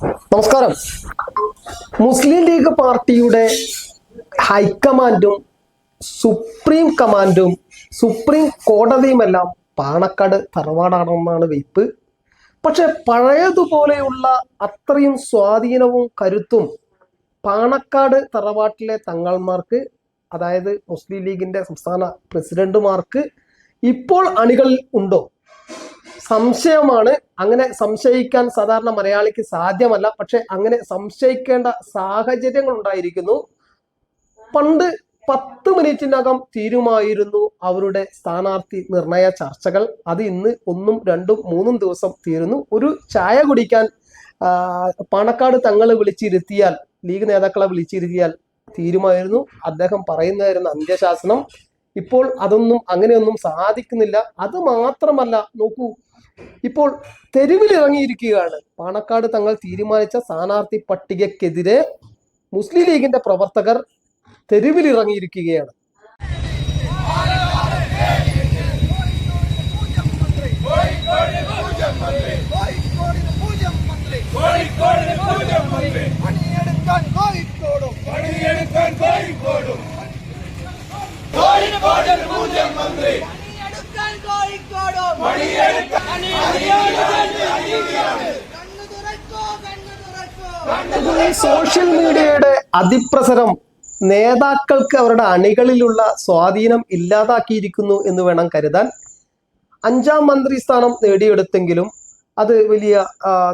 നമസ്കാരം. മുസ്ലിം ലീഗ് പാർട്ടിയുടെ ഹൈക്കമാൻഡും supreme കമാൻഡും supreme കോടതിയുമെല്ലാം Panakkad തറവാടാണെന്നാണ് വെയ്പ്പ്. പക്ഷെ പഴയതുപോലെയുള്ള അത്രയും സ്വാധീനവും കരുത്തും പാണക്കാട് തറവാട്ടിലെ തങ്ങൾമാർക്ക്, അതായത് മുസ്ലിം ലീഗിന്റെ സംസ്ഥാന പ്രസിഡന്റുമാർക്ക് ഇപ്പോൾ അണികളിൽ ഉണ്ടോ? സംശയമാണ്. അങ്ങനെ സംശയിക്കാൻ സാധാരണ മലയാളിക്ക് സാധ്യമല്ല. പക്ഷെ അങ്ങനെ സംശയിക്കേണ്ട സാഹചര്യങ്ങൾ ഉണ്ടായിരിക്കുന്നു. പണ്ട് 10 മിനിറ്റിനകം തീരുമായിരുന്നു അവരുടെ സ്ഥാനാർത്ഥി നിർണയ ചർച്ചകൾ. അത് ഇന്ന് 1, 2, 3 ദിവസം തീരുന്നു. ഒരു ചായ കുടിക്കാൻ പാണക്കാട് തങ്ങളെ വിളിച്ചിരുത്തിയാൽ, ലീഗ് നേതാക്കളെ വിളിച്ചിരുത്തിയാൽ തീരുമായിരുന്നു. അദ്ദേഹം പറയുന്നതായിരുന്നു അന്ത്യശാസനം. ഇപ്പോൾ അങ്ങനെയൊന്നും സാധിക്കുന്നില്ല. അത് മാത്രമല്ല, നോക്കൂ, ഇപ്പോൾ തെരുവിലിറങ്ങിയിരിക്കുകയാണ്. പാണക്കാട് തങ്ങൾ തീരുമാനിച്ച സ്ഥാനാർത്ഥി പട്ടികക്കെതിരെ മുസ്ലിം ലീഗിന്റെ പ്രവർത്തകർ തെരുവിലിറങ്ങിയിരിക്കുകയാണ്. സോഷ്യൽ മീഡിയയുടെ അതിപ്രസരം നേതാക്കൾക്ക് അവരുടെ അണികളിലുള്ള സ്വാധീനം ഇല്ലാതാക്കിയിരിക്കുന്നു എന്ന് വേണം കരുതാൻ. 5ാം മന്ത്രി സ്ഥാനം നേടിയെടുത്തെങ്കിലും അത് വലിയ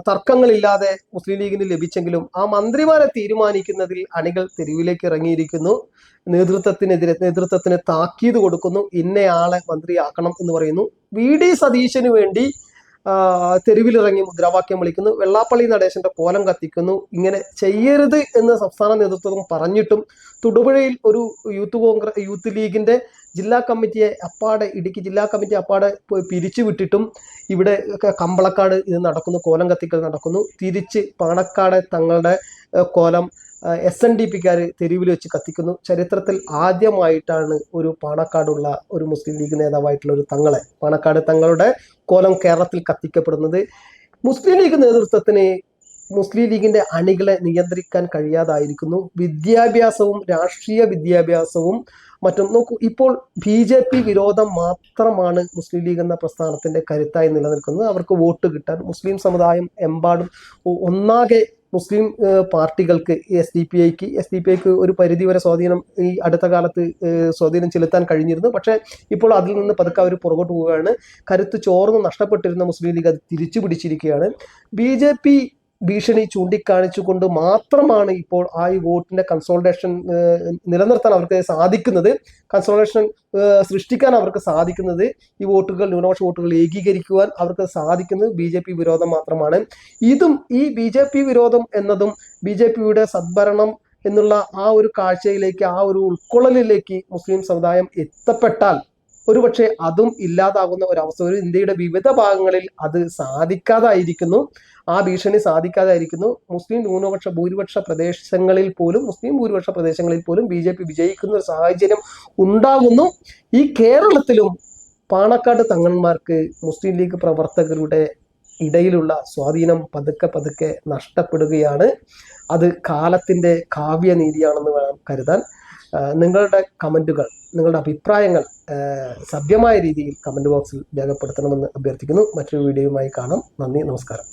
തർക്കങ്ങളില്ലാതെ മുസ്ലിം ലീഗിന് ലഭിച്ചെങ്കിലും ആ മന്ത്രിമാരെ തീരുമാനിക്കുന്നതിൽ അണികൾ തെരുവിലേക്ക് ഇറങ്ങിയിരിക്കുന്നു. നേതൃത്വത്തിന് താക്കീത് കൊടുക്കുന്നു. ഇന്നയാളെ മന്ത്രിയാക്കണം എന്ന് പറയുന്നു. VD സതീശന് വേണ്ടി തെരുവിലിറങ്ങി മുദ്രാവാക്യം വിളിക്കുന്നു. വെള്ളാപ്പള്ളി നടേശന്റെ കോലം കത്തിക്കുന്നു. ഇങ്ങനെ ചെയ്യരുത് എന്ന് സംസ്ഥാന നേതൃത്വം പറഞ്ഞിട്ടും തൊടുപുഴയിൽ ഒരു യൂത്ത് ലീഗിന്റെ ജില്ലാ കമ്മിറ്റിയെ ഇടുക്കി ജില്ലാ കമ്മിറ്റി അപ്പാടെ പിരിച്ചുവിട്ടിട്ടും ഇവിടെ കമ്പളക്കാട് ഇത് നടക്കുന്നു, കോലം കത്തിക്കൽ നടക്കുന്നു. തിരിച്ച് പാണക്കാട് തങ്ങളുടെ കോലം SNDPക്കാർ തെരുവിൽ വെച്ച് കത്തിക്കുന്നു. ചരിത്രത്തിൽ ആദ്യമായിട്ടാണ് ഒരു പാണക്കാടുള്ള ഒരു മുസ്ലിം ലീഗ് നേതാവായിട്ടുള്ള ഒരു പാണക്കാട് തങ്ങളുടെ കോലം കേരളത്തിൽ കത്തിക്കപ്പെടുന്നത്. മുസ്ലിം ലീഗ് നേതൃത്വത്തിന് മുസ്ലിം ലീഗിന്റെ അണികളെ നിയന്ത്രിക്കാൻ കഴിയാതായിരിക്കുന്നു. വിദ്യാഭ്യാസവും രാഷ്ട്രീയ വിദ്യാഭ്യാസവും മറ്റും നോക്കൂ. ഇപ്പോൾ BJP വിരോധം മാത്രമാണ് മുസ്ലിം ലീഗ് എന്ന പ്രസ്ഥാനത്തിന്റെ കരുത്തായി നിലനിൽക്കുന്നത്. അവർക്ക് വോട്ട് കിട്ടാൻ മുസ്ലിം സമുദായം എമ്പാടും ഒന്നാകെ മുസ്ലിം പാർട്ടികൾക്ക് SDPIക്ക് ഒരു പരിധിവരെ സ്വാധീനം ഈ അടുത്ത കാലത്ത് സ്വാധീനം ചെലുത്താൻ കഴിഞ്ഞിരുന്നു. പക്ഷെ ഇപ്പോൾ അതിൽ നിന്ന് പതുക്കെ അവർ പുറകോട്ട് പോവുകയാണ്. കരുത്ത് ചോർന്ന് നഷ്ടപ്പെട്ടിരുന്ന മുസ്ലിം ലീഗ് അത് തിരിച്ചു പിടിച്ചിരിക്കുകയാണ്. BJP ഭീഷണി ചൂണ്ടിക്കാണിച്ചുകൊണ്ട് മാത്രമാണ് ഇപ്പോൾ ആ ഈ വോട്ടിന്റെ കൺസോൾട്ടേഷൻ നിലനിർത്താൻ അവർക്ക് സാധിക്കുന്നത്, കൺസോൾട്ടേഷൻ സൃഷ്ടിക്കാൻ അവർക്ക് സാധിക്കുന്നത്, ഈ ന്യൂനപക്ഷ വോട്ടുകൾ ഏകീകരിക്കുവാൻ അവർക്ക് സാധിക്കുന്നത് BJP വിരോധം മാത്രമാണ്. ഈ BJP വിരോധം എന്നതും BJPയുടെ സദ്ഭരണം എന്നുള്ള ആ ഒരു കാഴ്ചയിലേക്ക്, ആ ഒരു ഉൾക്കൊള്ളലിലേക്ക് മുസ്ലിം സമുദായം എത്തപ്പെട്ടാൽ ഒരുപക്ഷെ അതും ഇല്ലാതാകുന്ന ഒരവസ്ഥ ഇന്ത്യയുടെ വിവിധ ഭാഗങ്ങളിൽ അത് സാധിക്കാതായിരിക്കുന്നു. ആ ഭീഷണി സാധിക്കാതായിരിക്കുന്നു. മുസ്ലിം ഭൂരിപക്ഷ പ്രദേശങ്ങളിൽ പോലും BJP വിജയിക്കുന്ന ഒരു സാഹചര്യം ഉണ്ടാകുന്നു. ഈ കേരളത്തിലും പാണക്കാട് തങ്ങന്മാർക്ക് മുസ്ലിം ലീഗ് പ്രവർത്തകരുടെ ഇടയിലുള്ള സ്വാധീനം പതുക്കെ നഷ്ടപ്പെടുകയാണ്. അത് കാലത്തിന്റെ കാവ്യനീതിയാണെന്ന് വേണം കരുതാൻ. നിങ്ങളുടെ കമന്റുകൾ, നിങ്ങളുടെ അഭിപ്രായങ്ങൾ സഭ്യമായ രീതിയിൽ കമന്റ് ബോക്സിൽ രേഖപ്പെടുത്തണമെന്ന് അഭ്യർത്ഥിക്കുന്നു. മറ്റൊരു വീഡിയോയുമായി കാണാം. നന്ദി, നമസ്കാരം.